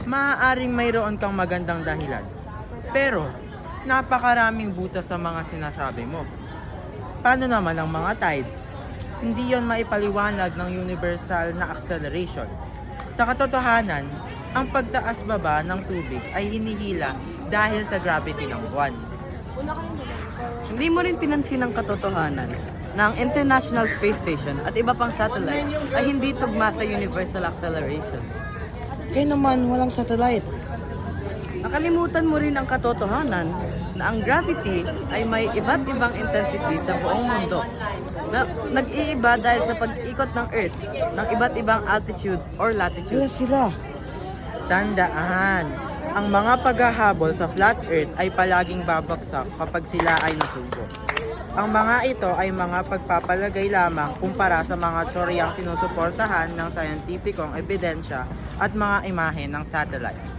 maaaring mayroon kang magandang dahilan. Pero, napakaraming butas sa mga sinasabi mo. Paano naman ang mga tides? Hindi yon maipaliwanag ng universal na acceleration. Sa katotohanan, ang pagtaas-baba ng tubig ay hinihila dahil sa gravity ng buwan. Hindi mo rin pinansin ang katotohanan na ang International Space Station at iba pang satellite ay hindi tugma sa universal acceleration. Kaya naman walang satellite. Nakalimutan mo rin ang katotohanan na ang gravity ay may iba't ibang intensity sa buong mundo na nag-iiba dahil sa pag-ikot ng Earth ng iba't ibang altitude or Kaya latitude. sila. Tandaan, ang mga paghahabol sa flat earth ay palaging babagsak kapag sila ay nasubo. Ang mga ito ay mga pagpapalagay lamang kumpara sa mga tsoryang sinusuportahan ng scientificong ebidensya at mga imahe ng satellite.